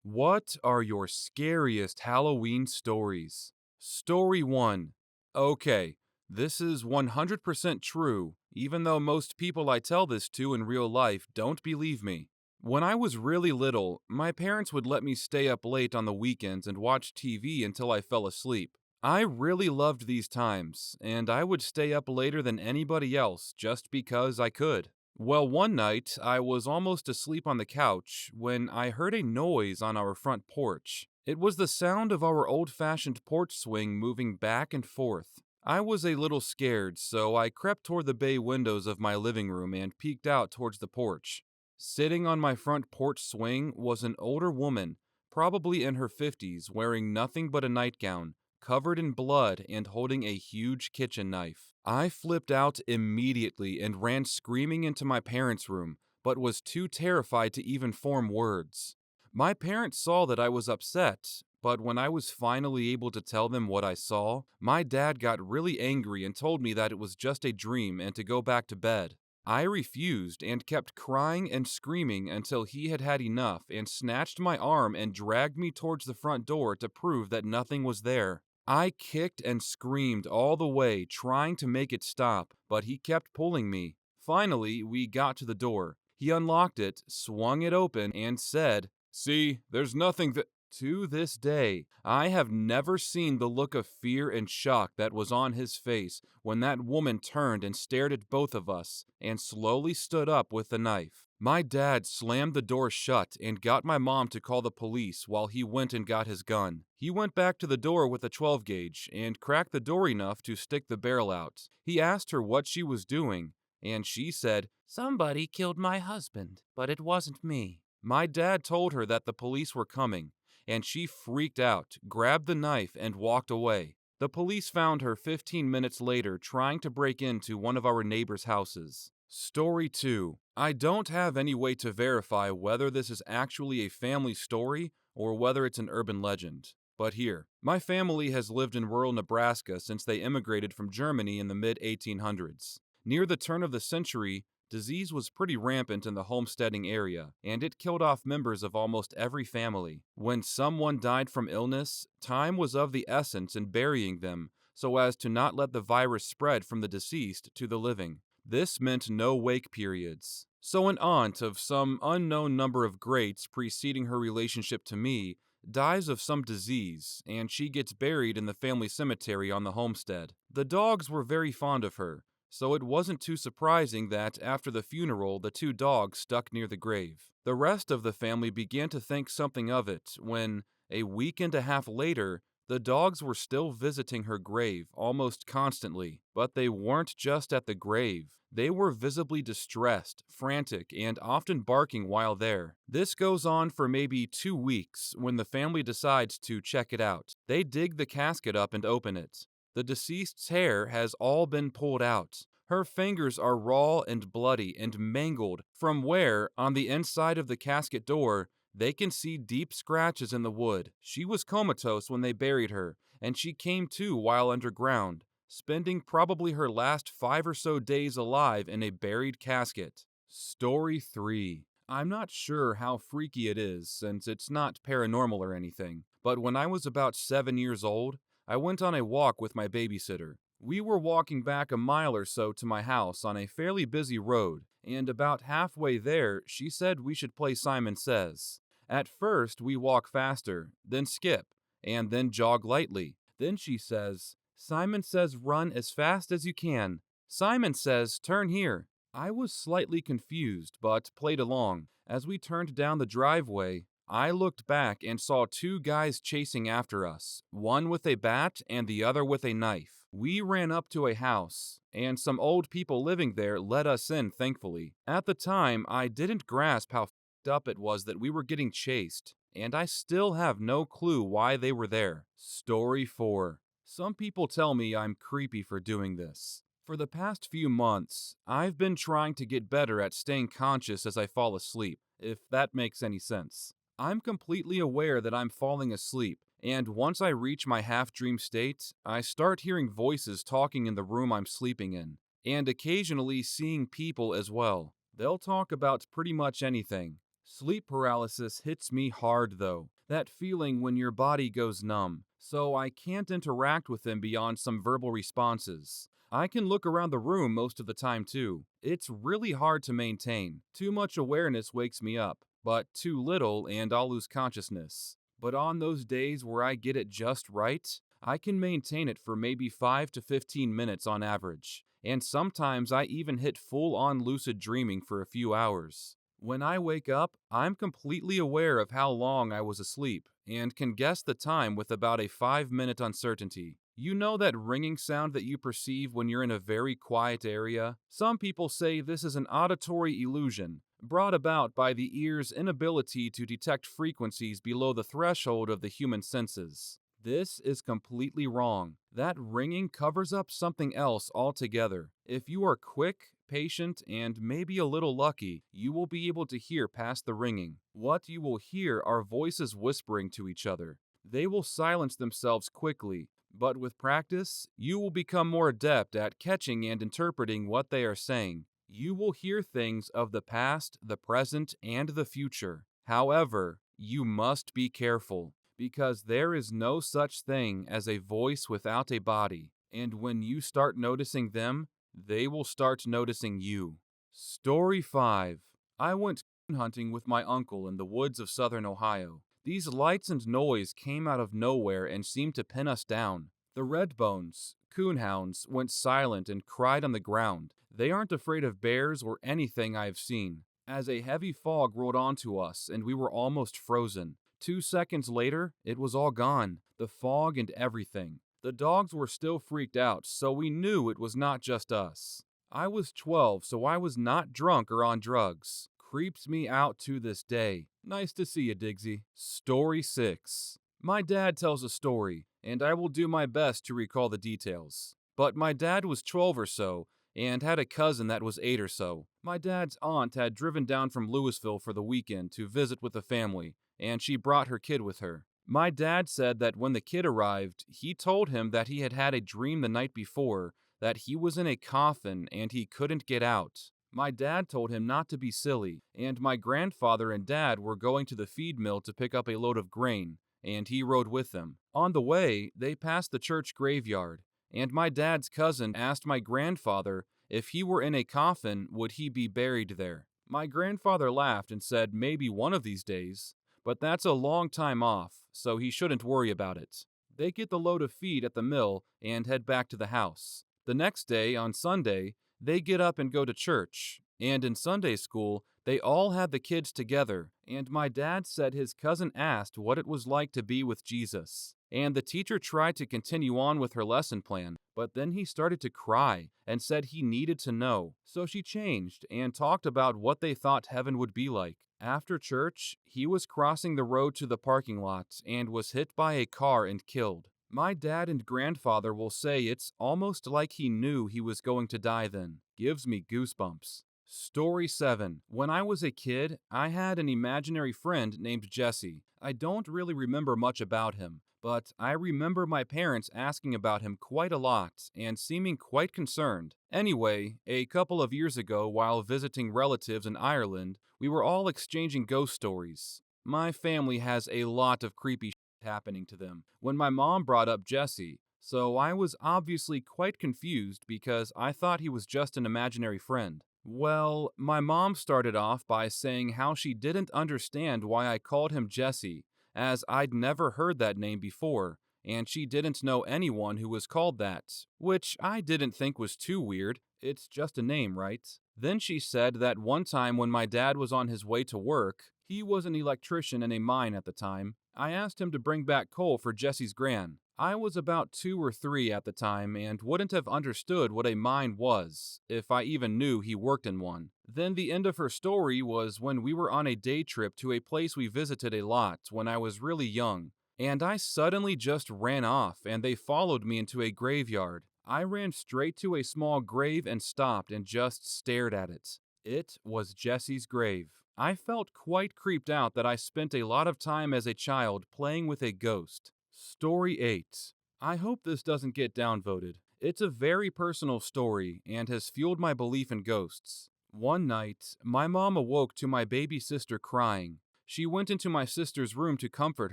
What are your scariest Halloween stories? Story 1. Okay, this is 100% true, even though most people I tell this to in real life don't believe me. When I was really little, my parents would let me stay up late on the weekends and watch TV until I fell asleep. I really loved these times, and I would stay up later than anybody else just because I could. Well, one night, I was almost asleep on the couch when I heard a noise on our front porch. It was the sound of our old fashioned porch swing moving back and forth. I was a little scared, so I crept toward the bay windows of my living room and peeked out towards the porch. Sitting on my front porch swing was an older woman, probably in her 50s, wearing nothing but a nightgown, covered in blood and holding a huge kitchen knife. I flipped out immediately and ran screaming into my parents' room, but was too terrified to even form words. My parents saw that I was upset, but when I was finally able to tell them what I saw, my dad got really angry and told me that it was just a dream and to go back to bed. I refused and kept crying and screaming until he had had enough and snatched my arm and dragged me towards the front door to prove that nothing was there. I kicked and screamed all the way, trying to make it stop, but he kept pulling me. Finally, we got to the door. He unlocked it, swung it open, and said, "See, there's nothing that." To this day, I have never seen the look of fear and shock that was on his face when that woman turned and stared at both of us and slowly stood up with the knife. My dad slammed the door shut and got my mom to call the police while he went and got his gun. He went back to the door with a 12 gauge and cracked the door enough to stick the barrel out. He asked her what she was doing, and she said, "Somebody killed my husband, but it wasn't me." My dad told her that the police were coming, and she freaked out, grabbed the knife, and walked away. The police found her 15 minutes later trying to break into one of our neighbors' houses. Story 2. I don't have any way to verify whether this is actually a family story or whether it's an urban legend. But here, my family has lived in rural Nebraska since they immigrated from Germany in the mid 1800s. Near the turn of the century, disease was pretty rampant in the homesteading area, and it killed off members of almost every family. When someone died from illness, time was of the essence in burying them so as to not let the virus spread from the deceased to the living. This meant no wake periods. So an aunt of some unknown number of greats preceding her relationship to me dies of some disease, and she gets buried in the family cemetery on the homestead. The dogs were very fond of her, so it wasn't too surprising that after the funeral the two dogs stuck near the grave. The rest of the family began to think something of it when, a week and a half later, the dogs were still visiting her grave almost constantly, but they weren't just at the grave. They were visibly distressed, frantic, and often barking while there. This goes on for maybe 2 weeks when the family decides to check it out. They dig the casket up and open it. The deceased's hair has all been pulled out. Her fingers are raw and bloody and mangled from where, on the inside of the casket door, they can see deep scratches in the wood. She was comatose when they buried her, and she came to while underground, spending probably her last 5 or so days alive in a buried casket. Story 3. I'm not sure how freaky it is since it's not paranormal or anything, but when I was about 7 years old, I went on a walk with my babysitter. We were walking back a mile or so to my house on a fairly busy road, and about halfway there, she said we should play Simon Says. At first, we walk faster, then skip, and then jog lightly. Then she says, "Simon says run as fast as you can. Simon says turn here." I was slightly confused, but played along. As we turned down the driveway, I looked back and saw 2 guys chasing after us, one with a bat and the other with a knife. We ran up to a house, and some old people living there let us in, thankfully. At the time, I didn't grasp how fed up it was that we were getting chased, and I still have no clue why they were there. Story 4. Some people tell me I'm creepy for doing this. For the past few months, I've been trying to get better at staying conscious as I fall asleep, if that makes any sense. I'm completely aware that I'm falling asleep, and once I reach my half-dream state, I start hearing voices talking in the room I'm sleeping in, and occasionally seeing people as well. They'll talk about pretty much anything. Sleep paralysis hits me hard though. That feeling when your body goes numb, so I can't interact with them beyond some verbal responses. I can look around the room most of the time too. It's really hard to maintain. Too much awareness wakes me up, but too little and I'll lose consciousness. But on those days where I get it just right, I can maintain it for maybe 5 to 15 minutes on average. And sometimes I even hit full on lucid dreaming for a few hours. When I wake up, I'm completely aware of how long I was asleep and can guess the time with about a 5-minute uncertainty. You know that ringing sound that you perceive when you're in a very quiet area? Some people say this is an auditory illusion, brought about by the ear's inability to detect frequencies below the threshold of the human senses. This is completely wrong. That ringing covers up something else altogether. If you are quick, patient, and maybe a little lucky, you will be able to hear past the ringing. What you will hear are voices whispering to each other. They will silence themselves quickly, but with practice, you will become more adept at catching and interpreting what they are saying. You will hear things of the past, the present, and the future. However, you must be careful, because there is no such thing as a voice without a body, and when you start noticing them, they will start noticing you. Story 5. I went coon hunting with my uncle in the woods of southern Ohio. These lights and noise came out of nowhere and seemed to pin us down. The redbones, coonhounds, went silent and cried on the ground. They aren't afraid of bears or anything I have seen. As a heavy fog rolled onto us and we were almost frozen. 2 seconds later, it was all gone, the fog and everything. The dogs were still freaked out, so we knew it was not just us. I was 12, so I was not drunk or on drugs. Creeps me out to this day. Nice to see you, Diggsy. Story 6. My dad tells a story, and I will do my best to recall the details. But my dad was 12 or so, and had a cousin that was 8 or so. My dad's aunt had driven down from Louisville for the weekend to visit with the family, and she brought her kid with her. My dad said that when the kid arrived, he told him that he had had a dream the night before that he was in a coffin and he couldn't get out. My dad told him not to be silly, and my grandfather and dad were going to the feed mill to pick up a load of grain, and he rode with them. On the way, they passed the church graveyard, and my dad's cousin asked my grandfather if he were in a coffin, would he be buried there. My grandfather laughed and said maybe one of these days, but that's a long time off, so he shouldn't worry about it. They get the load of feed at the mill and head back to the house. The next day, on Sunday, they get up and go to church, and in Sunday school, they all had the kids together, and my dad said his cousin asked what it was like to be with Jesus. And the teacher tried to continue on with her lesson plan, but then he started to cry and said he needed to know. So she changed and talked about what they thought heaven would be like. After church, he was crossing the road to the parking lot and was hit by a car and killed. My dad and grandfather will say it's almost like he knew he was going to die then. Gives me goosebumps. Story 7. When I was a kid, I had an imaginary friend named Jesse. I don't really remember much about him, but I remember my parents asking about him quite a lot and seeming quite concerned. Anyway, a couple of years ago, while visiting relatives in Ireland, we were all exchanging ghost stories. My family has a lot of creepy shit happening to them when my mom brought up Jesse, so I was obviously quite confused because I thought he was just an imaginary friend. Well, my mom started off by saying how she didn't understand why I called him Jesse, as I'd never heard that name before, and she didn't know anyone who was called that, which I didn't think was too weird. It's just a name, right? Then she said that one time when my dad was on his way to work, he was an electrician in a mine at the time, I asked him to bring back coal for Jesse's gran. I was about 2 or 3 at the time and wouldn't have understood what a mine was, if I even knew he worked in one. Then the end of her story was when we were on a day trip to a place we visited a lot when I was really young, and I suddenly just ran off and they followed me into a graveyard. I ran straight to a small grave and stopped and just stared at it. It was Jesse's grave. I felt quite creeped out that I spent a lot of time as a child playing with a ghost. Story 8. I hope this doesn't get downvoted. It's a very personal story and has fueled my belief in ghosts. One night, my mom awoke to my baby sister crying. She went into my sister's room to comfort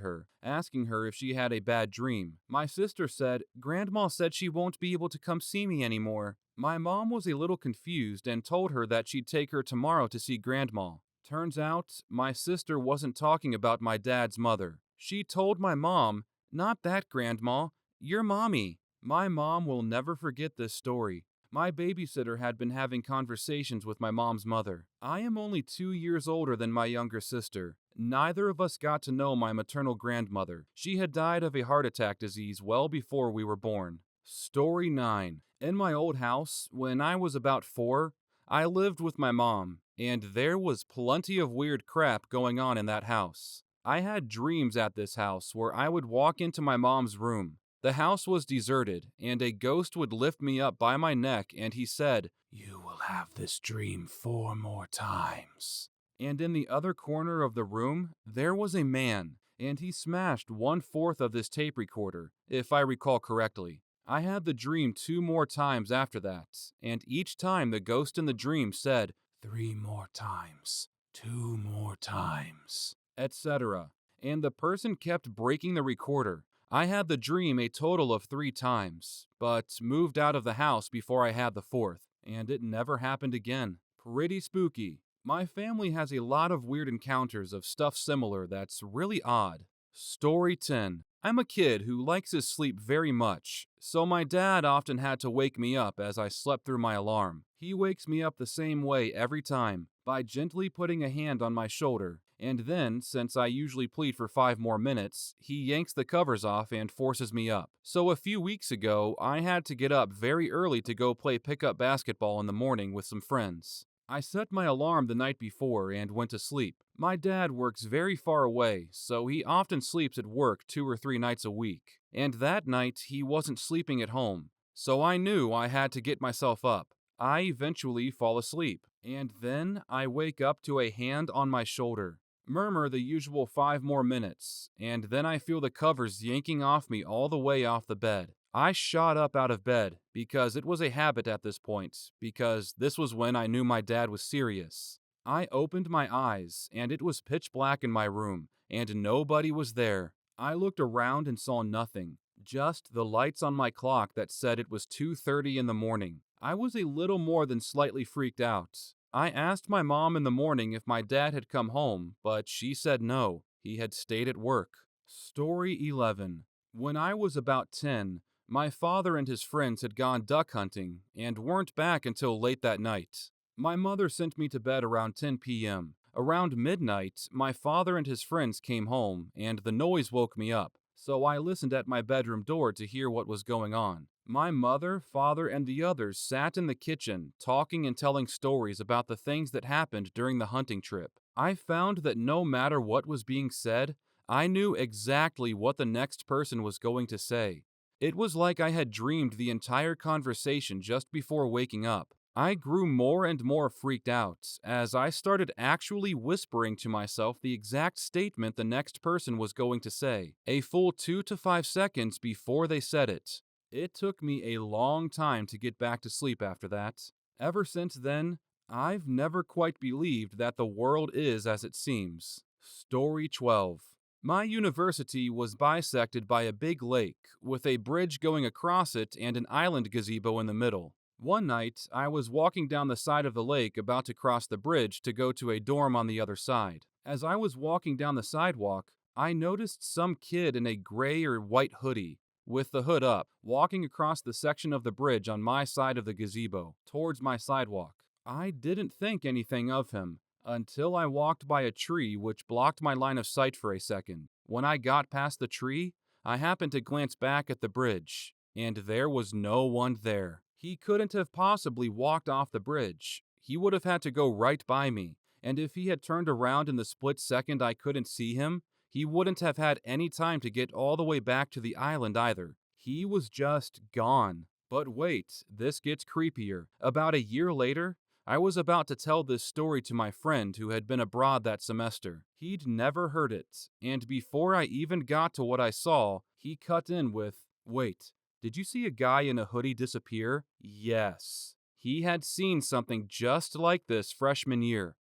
her, asking her if she had a bad dream. My sister said, "Grandma said she won't be able to come see me anymore." My mom was a little confused and told her that she'd take her tomorrow to see Grandma. Turns out, my sister wasn't talking about my dad's mother. She told my mom, "Not that, Grandma, your mommy." My mom will never forget this story. My babysitter had been having conversations with my mom's mother. I am only 2 years older than my younger sister. Neither of us got to know my maternal grandmother. She had died of a heart attack disease well before we were born. Story 9. In my old house, when I was about 4, I lived with my mom, and there was plenty of weird crap going on in that house. I had dreams at this house where I would walk into my mom's room. The house was deserted, and a ghost would lift me up by my neck, and he said, "You will have this dream 4 more times." And in the other corner of the room, there was a man, and he smashed 1/4 of this tape recorder, if I recall correctly. I had the dream 2 more times after that, and each time the ghost in the dream said, "3 more times, 2 more times," etc. And the person kept breaking the recorder. I had the dream a total of 3 times, but moved out of the house before I had the fourth, and it never happened again. Pretty spooky. My family has a lot of weird encounters of stuff similar that's really odd. Story 10. I'm a kid who likes his sleep very much, so my dad often had to wake me up as I slept through my alarm. He wakes me up the same way every time, by gently putting a hand on my shoulder, and then, since I usually plead for 5 more minutes, he yanks the covers off and forces me up. So a few weeks ago, I had to get up very early to go play pickup basketball in the morning with some friends. I set my alarm the night before and went to sleep. My dad works very far away, so he often sleeps at work 2 or 3 nights a week. And that night, he wasn't sleeping at home, so I knew I had to get myself up. I eventually fall asleep, and then I wake up to a hand on my shoulder. Murmur the usual 5 more minutes, and then I feel the covers yanking off me all the way off the bed. I shot up out of bed, because it was a habit at this point, because this was when I knew my dad was serious. I opened my eyes, and it was pitch black in my room, and nobody was there. I looked around and saw nothing, just the lights on my clock that said it was 2:30 in the morning. I was a little more than slightly freaked out. I asked my mom in the morning if my dad had come home, but she said no, he had stayed at work. Story 11. When I was about 10, my father and his friends had gone duck hunting and weren't back until late that night. My mother sent me to bed around 10 p.m. Around midnight, my father and his friends came home, and the noise woke me up, so I listened at my bedroom door to hear what was going on. My mother, father, and the others sat in the kitchen, talking and telling stories about the things that happened during the hunting trip. I found that no matter what was being said, I knew exactly what the next person was going to say. It was like I had dreamed the entire conversation just before waking up. I grew more and more freaked out as I started actually whispering to myself the exact statement the next person was going to say, a full 2 to 5 seconds before they said it. It took me a long time to get back to sleep after that. Ever since then, I've never quite believed that the world is as it seems. Story 12. My university was bisected by a big lake, with a bridge going across it and an island gazebo in the middle. One night, I was walking down the side of the lake about to cross the bridge to go to a dorm on the other side. As I was walking down the sidewalk, I noticed some kid in a gray or white hoodie, with the hood up, walking across the section of the bridge on my side of the gazebo, towards my sidewalk. I didn't think anything of him, until I walked by a tree which blocked my line of sight for a second. When I got past the tree, I happened to glance back at the bridge, and there was no one there. He couldn't have possibly walked off the bridge. He would have had to go right by me, and if he had turned around in the split second I couldn't see him, he wouldn't have had any time to get all the way back to the island either. He was just gone. But wait, this gets creepier. About a year later, I was about to tell this story to my friend who had been abroad that semester. He'd never heard it, and before I even got to what I saw, he cut in with, "Wait, did you see a guy in a hoodie disappear?" Yes. He had seen something just like this freshman year.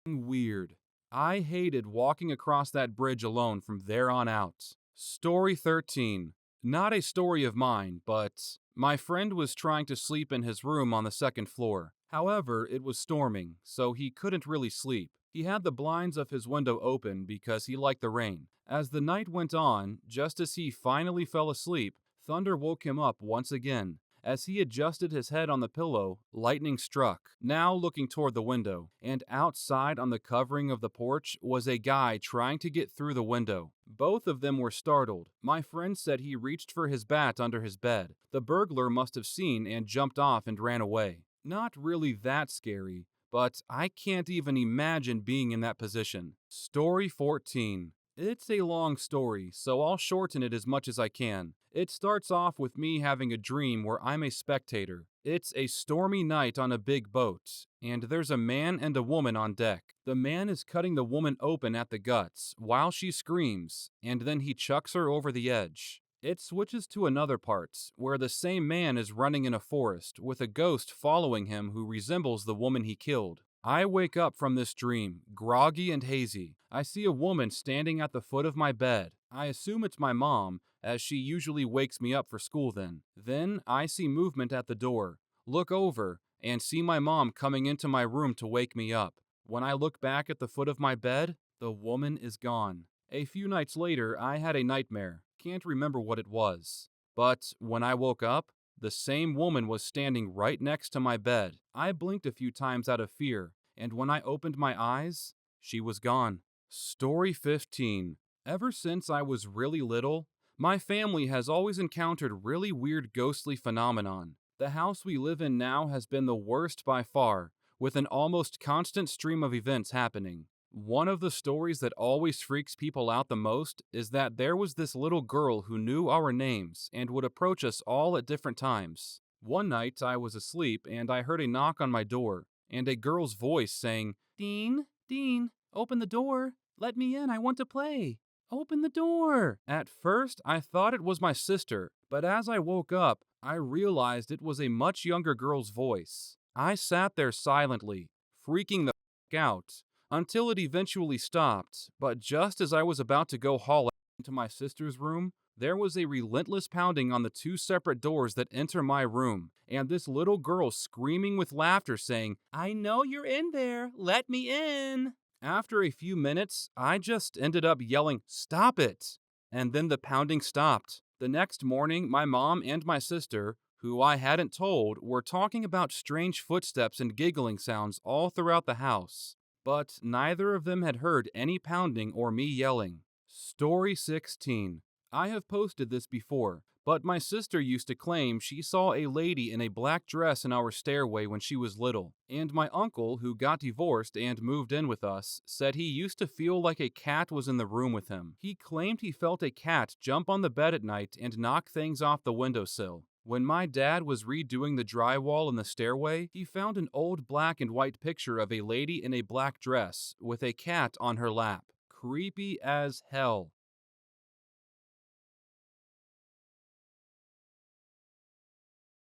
Weird. I hated walking across that bridge alone from there on out. Story 13. Not a story of mine, but my friend was trying to sleep in his room on the second floor. However, it was storming, so he couldn't really sleep. He had the blinds of his window open because he liked the rain. As the night went on, just as he finally fell asleep, thunder woke him up once again. As he adjusted his head on the pillow, lightning struck, now looking toward the window, and outside on the covering of the porch was a guy trying to get through the window. Both of them were startled. My friend said he reached for his bat under his bed. The burglar must have seen and jumped off and ran away. Not really that scary, but I can't even imagine being in that position. Story 14. It's a long story, so I'll shorten it as much as I can. It starts off with me having a dream where I'm a spectator. It's a stormy night on a big boat, and there's a man and a woman on deck. The man is cutting the woman open at the guts while she screams, and then he chucks her over the edge. It switches to another part, where the same man is running in a forest with a ghost following him who resembles the woman he killed. I wake up from this dream, groggy and hazy. I see a woman standing at the foot of my bed. I assume it's my mom, as she usually wakes me up for school then. Then I see movement at the door, look over, and see my mom coming into my room to wake me up. When I look back at the foot of my bed, the woman is gone. A few nights later, I had a nightmare. Can't remember what it was. But when I woke up, the same woman was standing right next to my bed. I blinked a few times out of fear, and when I opened my eyes, she was gone. Story 15. Ever since I was really little, my family has always encountered really weird ghostly phenomenon. The house we live in now has been the worst by far, with an almost constant stream of events happening. One of the stories that always freaks people out the most is that there was this little girl who knew our names and would approach us all at different times. One night I was asleep and I heard a knock on my door and a girl's voice saying, "Dean, Dean, open the door. Let me in, I want to play. Open the door." At first I thought it was my sister, but as I woke up, I realized it was a much younger girl's voice. I sat there silently, freaking the f*** out, until it eventually stopped, but just as I was about to go haul into my sister's room, there was a relentless pounding on the two separate doors that enter my room, and this little girl screaming with laughter saying, "I know you're in there, let me in." After a few minutes, I just ended up yelling, "Stop it!" And then the pounding stopped. The next morning, my mom and my sister, who I hadn't told, were talking about strange footsteps and giggling sounds all throughout the house. But neither of them had heard any pounding or me yelling. Story 16. I have posted this before, but my sister used to claim she saw a lady in a black dress in our stairway when she was little, and my uncle, who got divorced and moved in with us, said he used to feel like a cat was in the room with him. He claimed he felt a cat jump on the bed at night and knock things off the windowsill. When my dad was redoing the drywall in the stairway, he found an old black and white picture of a lady in a black dress with a cat on her lap. Creepy as hell.